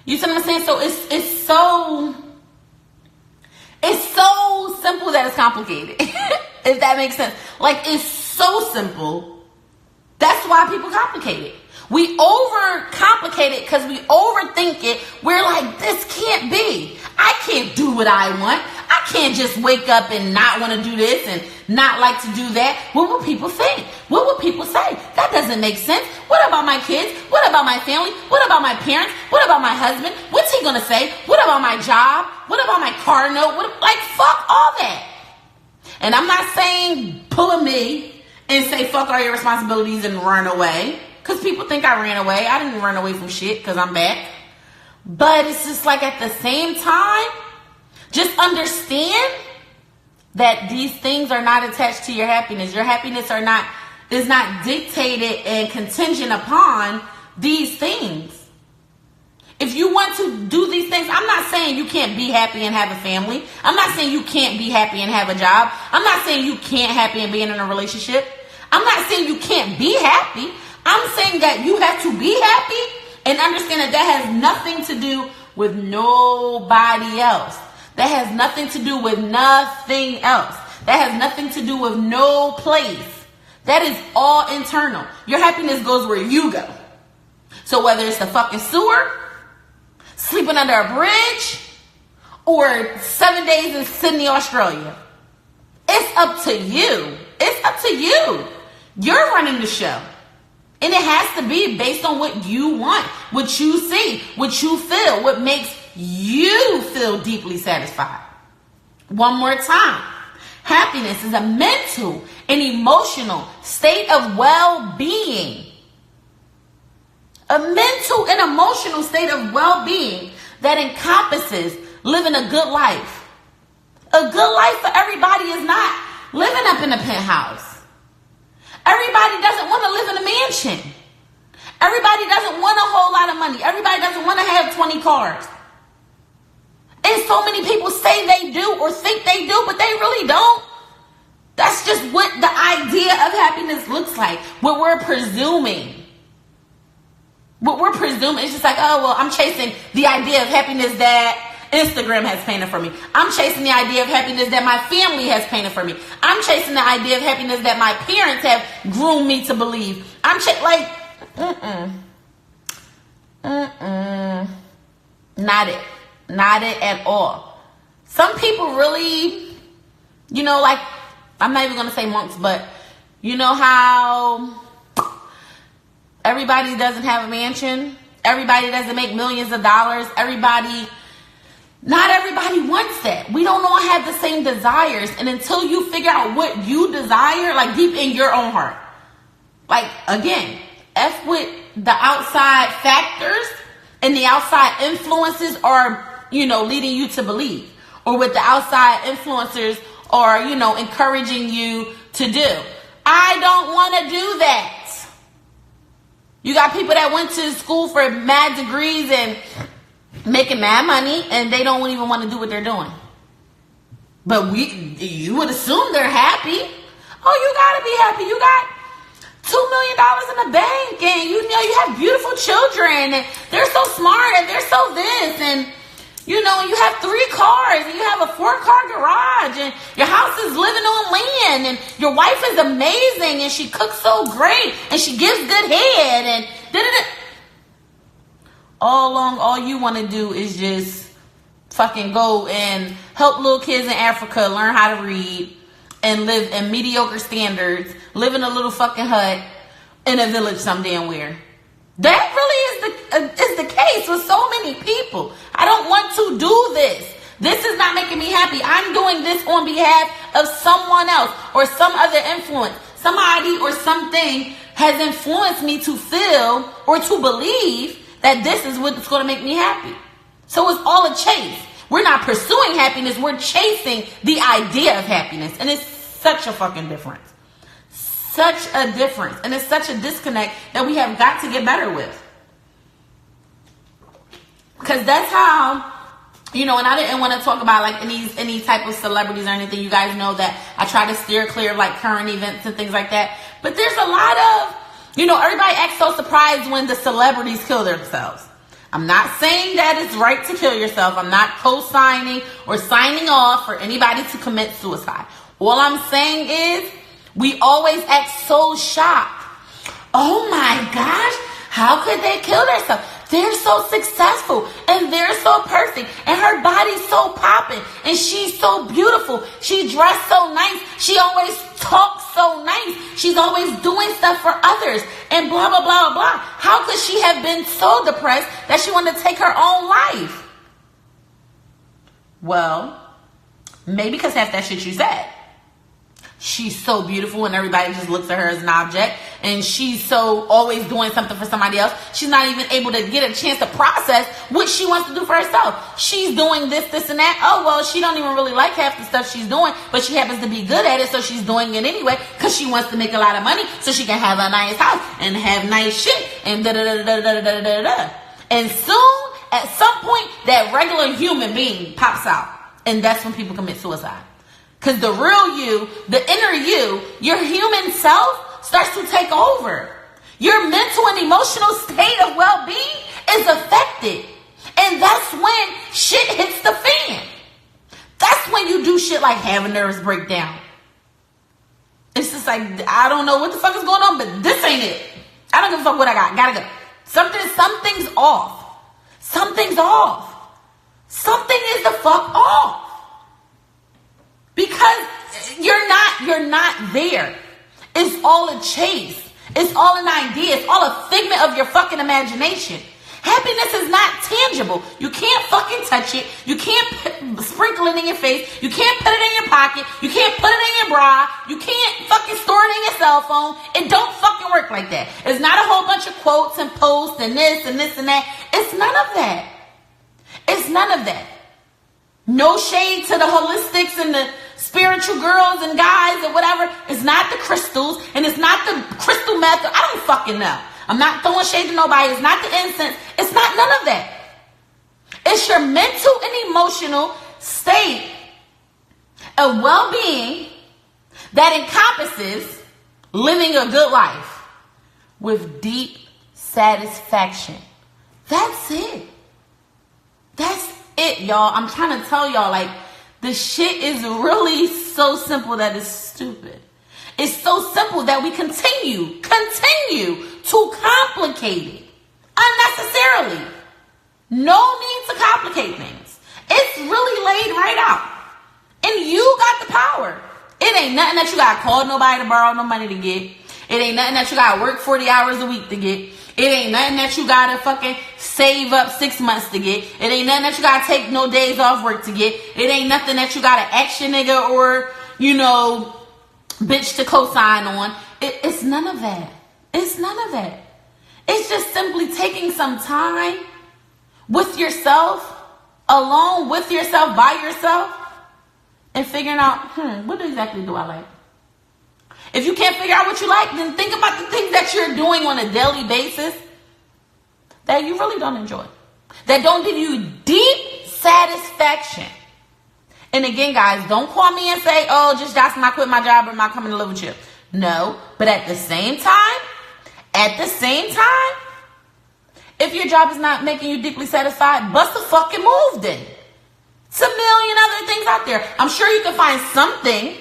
You see what I'm saying? So it's so simple that it's complicated. If that makes sense. Like, it's so simple. That's why people complicate it. We overcomplicate it because we overthink it. We're like, this can't be. I can't do what I want. I can't just wake up and not want to do this and not like to do that. What will people think? What will people say? That doesn't make sense. What about my kids? What about my family? What about my parents? What about my husband? What's he going to say? What about my job? What about my car note? Like, fuck all that. And I'm not saying pull a me and say fuck all your responsibilities and run away. Because people think I ran away. I didn't run away from shit because I'm back. But it's just like at the same time, just understand that these things are not attached to your happiness. Your happiness is not dictated and contingent upon these things. If you want to do these things, I'm not saying you can't be happy and have a family. I'm not saying you can't be happy and have a job. I'm not saying you can't happy and being in a relationship. I'm not saying you can't be happy. I'm saying that you have to be happy and understand that that has nothing to do with nobody else. That has nothing to do with nothing else. That has nothing to do with no place. That is all internal. Your happiness goes where you go. So whether it's the fucking sewer, sleeping under a bridge, or 7 days in Sydney, Australia, it's up to you. It's up to you. You're running the show. And it has to be based on what you want, what you see, what you feel, what makes you feel deeply satisfied. One more time. Happiness is a mental and emotional state of well-being. A mental and emotional state of well-being that encompasses living a good life. A good life for everybody is not living up in a penthouse. Everybody doesn't want to live in a mansion. Everybody doesn't want a whole lot of money. Everybody doesn't want to have 20 cars. And so many people say they do or think they do, but they really don't. That's just what the idea of happiness looks like. What we're presuming. What we're presuming is just like, oh, well, I'm chasing the idea of happiness that Instagram has painted for me. I'm chasing the idea of happiness that my family has painted for me. I'm chasing the idea of happiness that my parents have groomed me to believe. I'm Not it. Not it at all. Some people really, like, I'm not even going to say monks, but you know how everybody doesn't have a mansion? Everybody doesn't make millions of dollars. Not everybody wants that. We don't all have the same desires. And until you figure out what you desire, like deep in your own heart. Like, again, F with the outside factors and the outside influences are, leading you to believe. Or what the outside influencers are, encouraging you to do. I don't want to do that. You got people that went to school for mad degrees and making mad money, and they don't even want to do what they're doing. But you would assume they're happy. Oh, you gotta be happy. You got $2 million in the bank, and you have beautiful children, and they're so smart, and they're so this, and you have 3 cars, and you have a 4-car garage, and your house is living on land, and your wife is amazing, and she cooks so great, and she gives good head, and da-da-da. All along, all you want to do is just fucking go and help little kids in Africa learn how to read and live in mediocre standards, live in a little fucking hut in a village some damn where. That really is the case with so many people. I don't want to do this. This is not making me happy. I'm doing this on behalf of someone else or some other influence. Somebody or something has influenced me to feel or to believe that this is what's going to make me happy. So it's all a chase. We're not pursuing happiness. We're chasing the idea of happiness. And it's such a fucking difference. Such a difference. And it's such a disconnect that we have got to get better with. Because that's how, you know, and I didn't want to talk about like any type of celebrities or anything. You guys know that I try to steer clear of like current events and things like that. But there's a lot of, you know, everybody acts so surprised when the celebrities kill themselves. I'm not saying that it's right to kill yourself. I'm not co-signing or signing off for anybody to commit suicide. All I'm saying is we always act so shocked. Oh my gosh, how could they kill themselves? They're so successful and they're so perfect and her body's so popping and she's so beautiful. She dressed so nice. She always talks so nice. She's always doing stuff for others and blah, blah, blah, blah. How could she have been so depressed that she wanted to take her own life? Well, maybe because half that shit you said. She's so beautiful and everybody just looks at her as an object, and she's so always doing something for somebody else. She's not even able to get a chance to process what she wants to do for herself. She's doing this, and that. Oh, well, she don't even really like half the stuff she's doing, but she happens to be good at it, so she's doing it anyway because she wants to make a lot of money so she can have a nice house and have nice shit and da-da-da-da-da-da-da-da. And soon, at some point, that regular human being pops out, and that's when people commit suicide. Because the real you, the inner you, your human self starts to take over. Your mental and emotional state of well-being is affected. And that's when shit hits the fan. That's when you do shit like have a nervous breakdown. It's just like, I don't know what the fuck is going on, but this ain't it. I don't give a fuck what I got. Gotta go. Something's off. Something's off. Something is the fuck off. Because you're not there. It's all a chase. It's all an idea. It's all a figment of your fucking imagination. Happiness is not tangible. You can't fucking touch it. You can't sprinkle it in your face. You can't put it in your pocket. You can't put it in your bra. You can't fucking store it in your cell phone. It don't fucking work like that. It's not a whole bunch of quotes and posts and this and this and that. It's none of that. It's none of that. No shade to the holistics and the spiritual girls and guys and whatever. It's not the crystals and it's not the crystal meth. I don't fucking know. I'm not throwing shade to nobody. It's not the incense. It's not none of that. It's your mental and emotional state of well-being that encompasses living a good life with deep satisfaction. That's it. That's it, y'all. I'm trying to tell y'all, like, the shit is really so simple that it's stupid. It's so simple that we continue to complicate it unnecessarily. No need to complicate things. It's really laid right out. And you got the power. It ain't nothing that you got to call nobody to borrow no money to get. It ain't nothing that you got to work 40 hours a week to get. It ain't nothing that you got to fucking save up 6 months to get. It ain't nothing that you got to take no days off work to get. It ain't nothing that you got to ask your nigga or, you know, bitch to co-sign on. It's none of that. It's none of that. It's just simply taking some time with yourself, alone with yourself, by yourself, and figuring out, what exactly do I like? If you can't figure out what you like, then think about the things that you're doing on a daily basis that you really don't enjoy, that don't give you deep satisfaction. And again, guys, don't call me and say, oh, just Jocelyn, I quit my job or I'm not coming to live with you. No, but at the same time, if your job is not making you deeply satisfied, bust a fucking move then. It's a million other things out there. I'm sure you can find something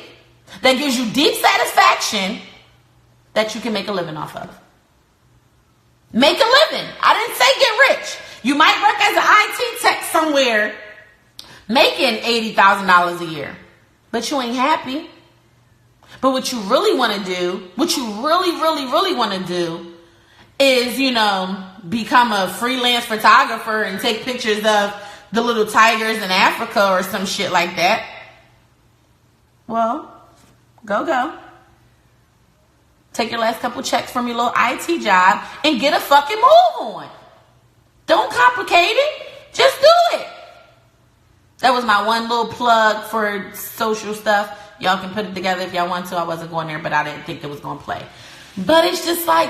that gives you deep satisfaction that you can make a living off of. Make a living. I didn't say get rich. You might work as an IT tech somewhere making $80,000 a year, but you ain't happy. But what you really want to do, what you really want to do is, you know, become a freelance photographer and take pictures of the little tigers in Africa or some shit like that. Well, go. Take your last couple checks from your little IT job and get a fucking move on. Don't complicate it. Just do it. That was my one little plug for social stuff. Y'all can put it together if y'all want to. I wasn't going there, but I didn't think it was going to play. But it's just like,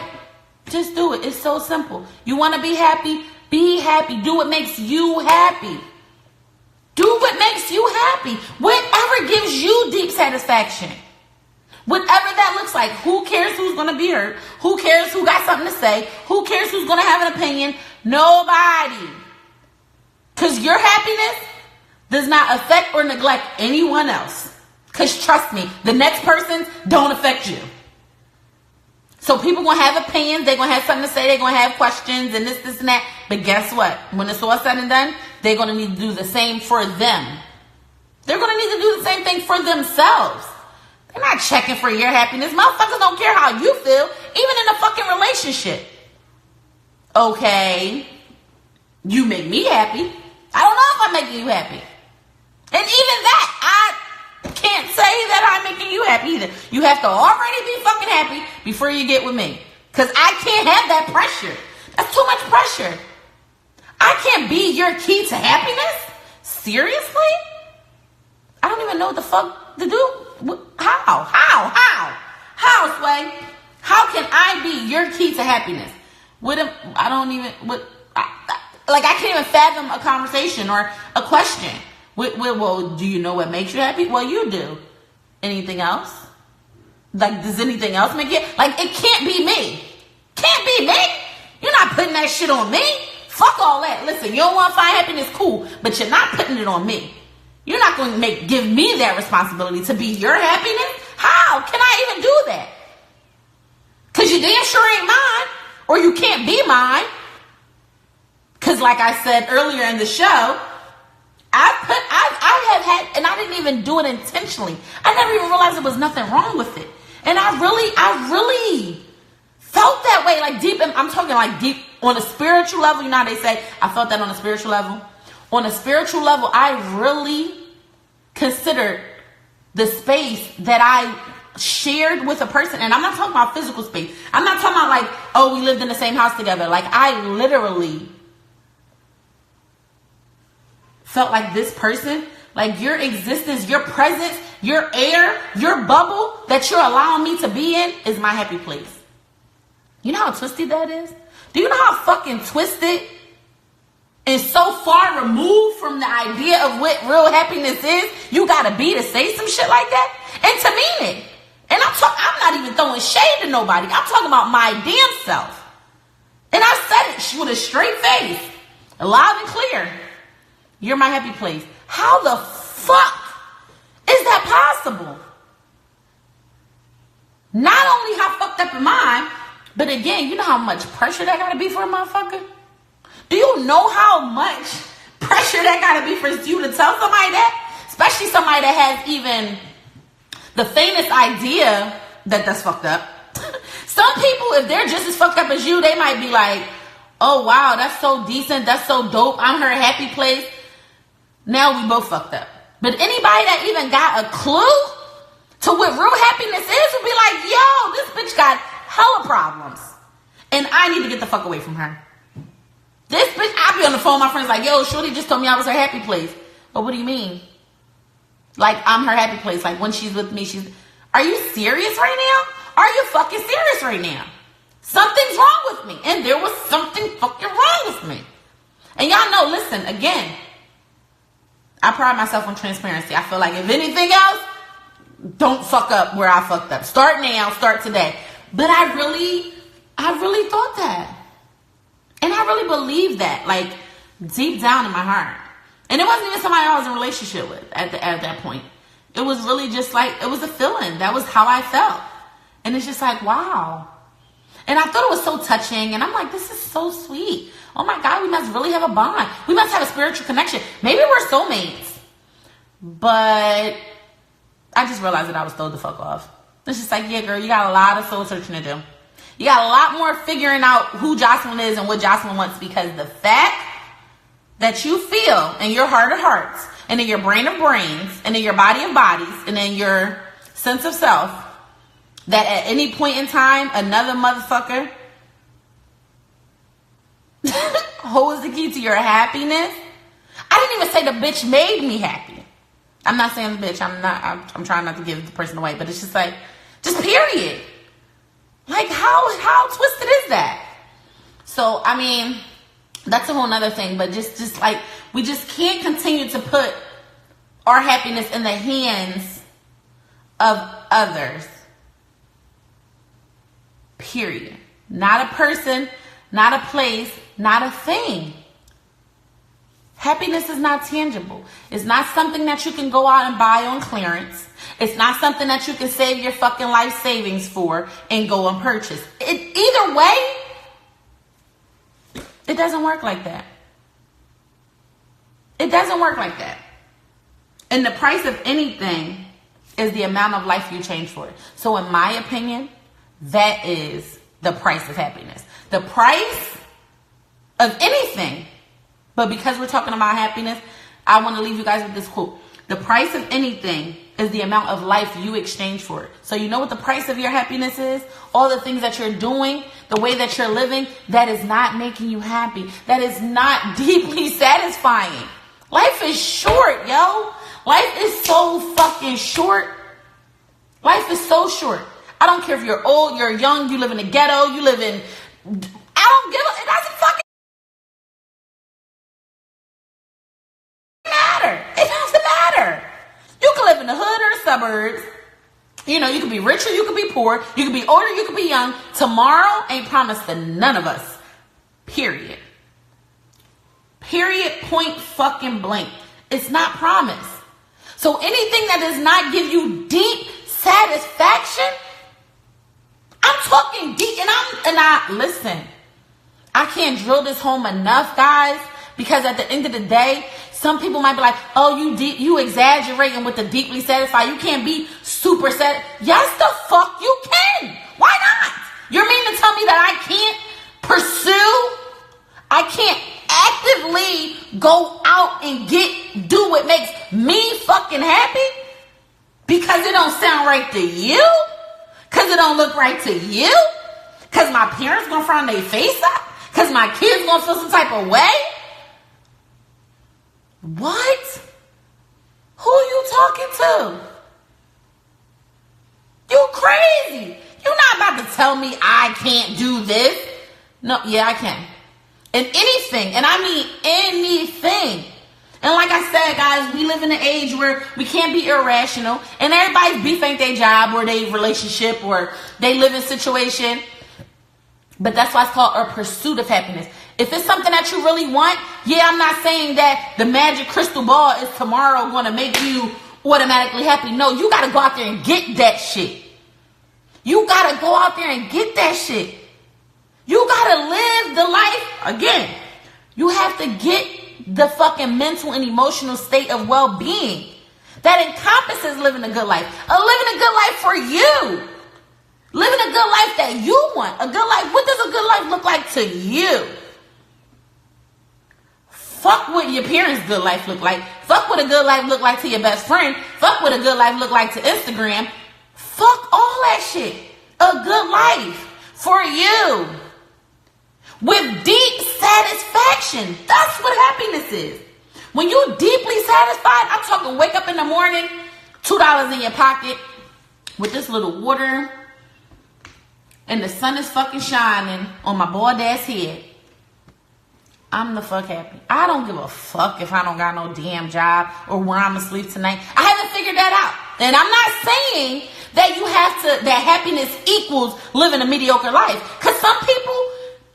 just do it. It's so simple. You want to be happy? Be happy. Do what makes you happy. Do what makes you happy. Whatever gives you deep satisfaction. Whatever that looks like. Who cares who's going to be hurt? Who cares who got something to say? Who cares who's going to have an opinion? Nobody. Because your happiness does not affect or neglect anyone else. Because trust me, the next person don't affect you. So people going to have opinions. They're going to have something to say. They're going to have questions and this, and that. But guess what? When it's all said and done, they're going to need to do the same for them. They're going to need to do the same thing for themselves. They're not checking for your happiness. Motherfuckers don't care how you feel, even in a fucking relationship. Okay, you make me happy. I don't know if I'm making you happy. And even that, I can't say that I'm making you happy either. You have to already be fucking happy before you get with me. Because I can't have that pressure. That's too much pressure. I can't be your key to happiness? Seriously? I don't even know what the fuck to do. How, Sway? How can I be your key to happiness? I can't even fathom a conversation or a question. Well, do you know what makes you happy? Well, you do. Anything else? Like, does anything else make you? Like, it can't be me. Can't be me. You're not putting that shit on me. Fuck all that. Listen, you don't want to find happiness, cool, but you're not putting it on me. You're not going to give me that responsibility to be your happiness. How can I even do that? Because you damn sure ain't mine, or you can't be mine. Because like I said earlier in the show, I have had, and I didn't even do it intentionally. I never even realized there was nothing wrong with it. And I really felt that way, like deep, I'm talking like deep on a spiritual level. You know how they say, I felt that on a spiritual level. On a spiritual level, I really considered the space that I shared with a person. And I'm not talking about physical space. I'm not talking about like, oh, we lived in the same house together. Like, I literally felt like this person, like your existence, your presence, your air, your bubble that you're allowing me to be in is my happy place. You know how twisted that is? Do you know how fucking twisted and so far removed from the idea of what real happiness is you gotta be to say some shit like that and to mean it? And I'm not even throwing shade to nobody. I'm talking about my damn self. And I said it with a straight face, loud and clear. You're my happy place. How the fuck is that possible? Not only how fucked up am I, but again, you know how much pressure that gotta be for a motherfucker? Do you know how much pressure that gotta be for you to tell somebody that? Especially somebody that has even the faintest idea that that's fucked up. Some people, if they're just as fucked up as you, they might be like, oh wow, that's so decent, that's so dope, I'm her happy place. Now we both fucked up. But anybody that even got a clue to what real happiness is would be like, yo, this bitch got hella problems. And I need to get the fuck away from her. This bitch, I'll be on the phone with my friends like, yo, Shorty just told me I was her happy place. But what do you mean? Like, I'm her happy place. Like, when she's with me, are you serious right now? Are you fucking serious right now? Something's wrong with me. And there was something fucking wrong with me. And y'all know, listen, again, I pride myself on transparency. I feel like if anything else, don't fuck up where I fucked up. Start now, start today. But I really thought that. And I really believed that, like, deep down in my heart. And it wasn't even somebody I was in a relationship with at that point. It was really just like, it was a feeling. That was how I felt. And it's just like, wow. And I thought it was so touching. And I'm like, this is so sweet. Oh my God, we must really have a bond. We must have a spiritual connection. Maybe we're soulmates. But I just realized that I was thrown the fuck off. It's just like, yeah, girl, you got a lot of soul searching to do. You got a lot more figuring out who Jocelyn is and what Jocelyn wants, because the fact that you feel in your heart of hearts, and in your brain of brains, and in your body of bodies, and in your sense of self, that at any point in time, another motherfucker holds the key to your happiness. I didn't even say the bitch made me happy. I'm not saying the bitch. I'm trying not to give the person away, but it's just like, just period. Like, how twisted is that? So, I mean, that's a whole nother thing, but just like, we just can't continue to put our happiness in the hands of others. Period. Not a person, not a place, not a thing. Happiness is not tangible. It's not something that you can go out and buy on clearance. It's not something that you can save your fucking life savings for and go and purchase. Either way, it doesn't work like that. It doesn't work like that. And the price of anything is the amount of life you change for it. So in my opinion, that is the price of happiness. The price of anything. But because we're talking about happiness, I want to leave you guys with this quote. The price of anything is the amount of life you exchange for it. So you know what the price of your happiness is? All the things that you're doing, the way that you're living, that is not making you happy. That is not deeply satisfying. Life is short, yo. Life is so fucking short. Life is so short. I don't care if you're old, you're young, you live in the ghetto, you live in... I don't give a... It doesn't fucking matter. It doesn't matter. You can live in the hood or the suburbs. You know, you can be rich or you can be poor. You can be older, you can be young. Tomorrow ain't promised to none of us. Period. Period, point fucking blank. It's not promised. So anything that does not give you deep satisfaction, I'm talking deep, and I listen. I can't drill this home enough, guys, because at the end of the day, some people might be like, "Oh, you exaggerating with the deeply satisfied. You can't be super sad." Yes, the fuck you can. Why not? You mean to tell me that I can't pursue? I can't actively go out and do what makes me fucking happy because it don't sound right to you? Because it don't look right to you? Because my parents gonna frown their face up? Because my kids gonna feel some type of way? What? Who are you talking to? You crazy. You're not about to tell me I can't do this. No, yeah, I can. And anything, and I mean anything. And like I said, guys, we live in an age where we can't be irrational. And everybody's beef ain't their job or their relationship or they live in situation. But that's why it's called a pursuit of happiness. If it's something that you really want, yeah, I'm not saying that the magic crystal ball is tomorrow going to make you automatically happy. No, you got to go out there and get that shit. You got to go out there and get that shit. You got to live the life. Again, you have to get the fucking mental and emotional state of well-being that encompasses living a good life. Living a good life for you. Living a good life that you want. A good life. What does a good life look like to you? Fuck what your parents' good life look like. Fuck what a good life look like to your best friend. Fuck what a good life look like to Instagram. Fuck all that shit. A good life for you. With deep satisfaction. That's what happiness is. When you're deeply satisfied, I'm talking wake up in the morning, $2 in your pocket with this little water, and the sun is fucking shining on my bald ass head. I'm the fuck happy. I don't give a fuck if I don't got no damn job or where I'm asleep tonight. I haven't figured that out. And I'm not saying that you have to, that happiness equals living a mediocre life. Because some people,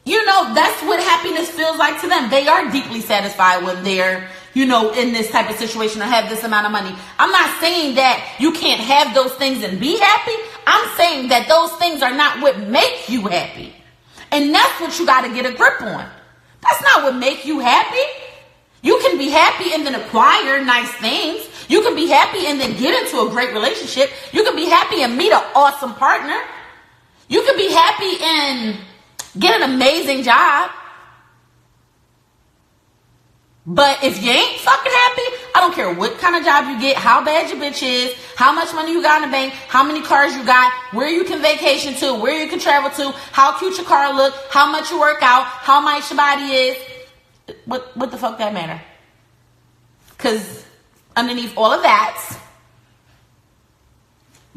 you know, that's what happiness feels like to them. They are deeply satisfied when they're, you know, in this type of situation or have this amount of money. I'm not saying that you can't have those things and be happy. I'm saying that those things are not what make you happy. And that's what you got to get a grip on. That's not what make you happy. You can be happy and then acquire nice things. You can be happy and then get into a great relationship. You can be happy and meet an awesome partner. You can be happy and get an amazing job. But if you ain't fucking happy, I don't care what kind of job you get, how bad your bitch is, how much money you got in the bank, how many cars you got, where you can vacation to, where you can travel to, how cute your car look, how much you work out, how nice your body is. What the fuck that matter? Because underneath all of that,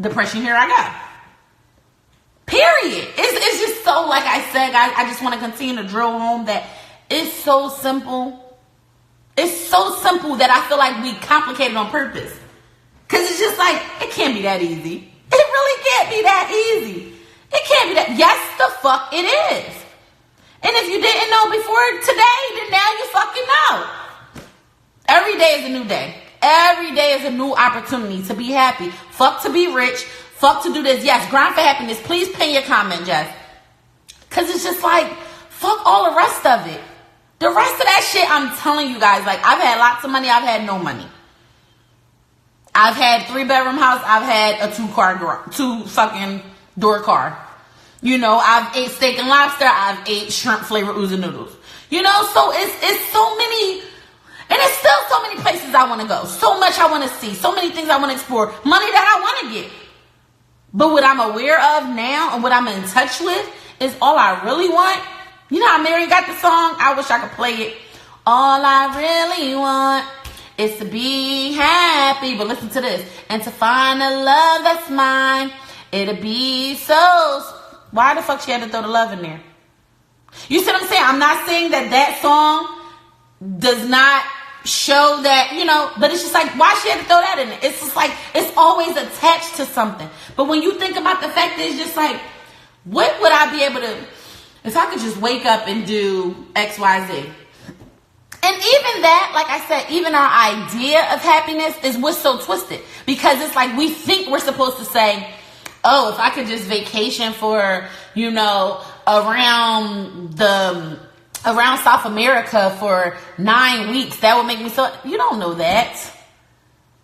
depression, here I go. Period. It's just so, like I said, guys, I just want to continue to drill home that it's so simple. It's so simple that I feel like we complicate it on purpose. Because it's just like, it can't be that easy. It really can't be that easy. It can't be that. Yes, the fuck it is. And if you didn't know before today, then now you fucking know. Every day is a new day. Every day is a new opportunity to be happy. Fuck to be rich. Fuck to do this. Yes, grind for happiness. Please pin your comment, Jess. Because it's just like, fuck all the rest of it. The rest of that shit, I'm telling you guys, like, I've had lots of money, I've had no money. I've had 3-bedroom house, I've had a 2 fucking door car. You know, I've ate steak and lobster, I've ate shrimp flavored ooza noodles. You know, so it's so many, and it's still so many places I want to go. So much I want to see, so many things I want to explore, money that I want to get. But what I'm aware of now and what I'm in touch with is all I really want. You know how Mary got the song? I wish I could play it. All I really want is to be happy. But listen to this. And to find a love that's mine. It'll be so... Why the fuck she had to throw the love in there? You see what I'm saying? I'm not saying that song does not show that, you know, but it's just like, why she had to throw that in there? It's just like, it's always attached to something. But when you think about the fact that it's just like, what would I be able to... If I could just wake up and do X, Y, Z. And even that, like I said, even our idea of happiness is what's so twisted. Because it's like we think we're supposed to say, oh, if I could just vacation for, you know, around South America for 9 weeks, that would make me so... You don't know that.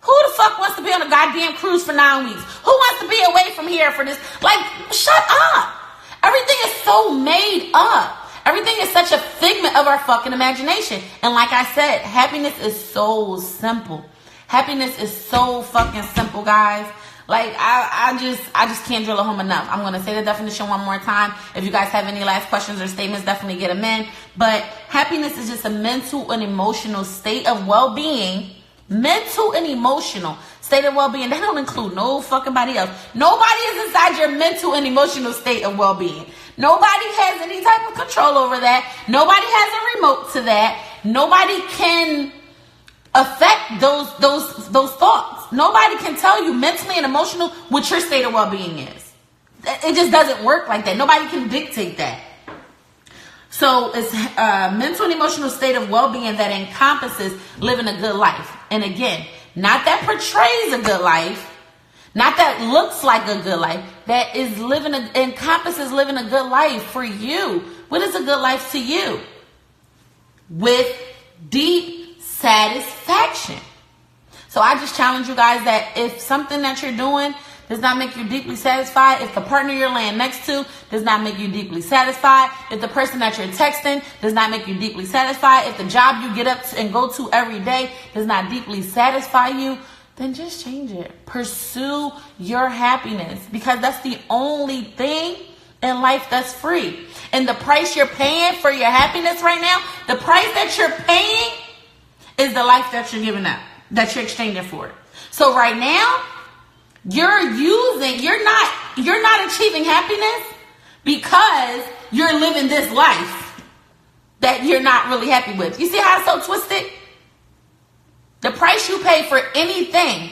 Who the fuck wants to be on a goddamn cruise for 9 weeks? Who wants to be away from here for this? Like, shut up. Everything is so made up. Everything is such a figment of our fucking imagination. And like I said, happiness is so simple. Happiness is so fucking simple, guys. Like, I just can't drill it home enough. I'm going to say the definition one more time. If you guys have any last questions or statements, definitely get them in. But happiness is just a mental and emotional state of well-being. Mental and emotional state of well-being. That don't include no fucking body else. Nobody is inside your mental and emotional state of well-being. Nobody has any type of control over that. Nobody has a remote to that. Nobody can affect those thoughts. Nobody can tell you mentally and emotional what your state of well-being is. It just doesn't work like that. Nobody can dictate that. So it's a mental and emotional state of well-being that encompasses living a good life. And again, not that portrays a good life, not that looks like a good life, that is encompasses living a good life for you. What is a good life to you? With deep satisfaction. So I just challenge you guys that if something that you're doing does not make you deeply satisfied, if the partner you're laying next to does not make you deeply satisfied, if the person that you're texting does not make you deeply satisfied, if the job you get up to and go to every day does not deeply satisfy you, then just change it. Pursue your happiness, because that's the only thing in life that's free. And the price you're paying for your happiness right now, the price that you're paying is the life that you're giving up, that you're exchanging for it. So right now, you're not achieving happiness because you're living this life that you're not really happy with. You see how it's so twisted? The price you pay for anything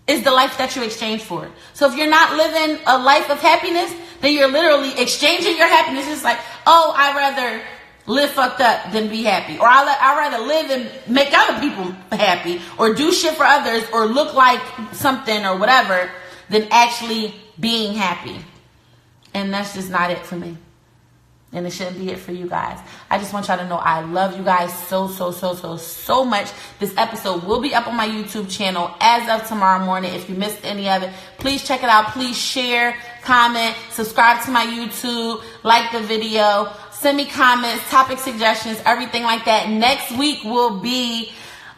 is the life that you exchange for. So if you're not living a life of happiness, then you're literally exchanging your happiness. It's like, oh, I'd rather live fucked up than be happy. Or I'd rather live and make other people happy, or do shit for others, or look like something or whatever, than actually being happy. And that's just not it for me. And it shouldn't be it for you guys. I just want y'all to know I love you guys so much. This episode will be up on my YouTube channel as of tomorrow morning. If you missed any of it, please check it out. Please share, comment, subscribe to my YouTube, like the video. Send me comments, topic suggestions, everything like that. Next week will be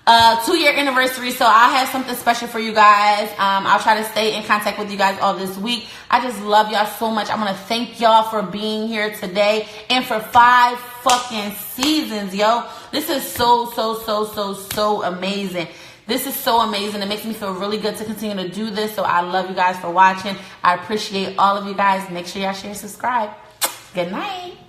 2-year anniversary, so I'll have something special for you guys. I'll try to stay in contact with you guys all this week. I just love y'all so much. I want to thank y'all for being here today and for 5 fucking seasons, yo. This is so amazing. This is so amazing. It makes me feel really good to continue to do this. So I love you guys for watching. I appreciate all of you guys. Make sure y'all share and subscribe. Good night.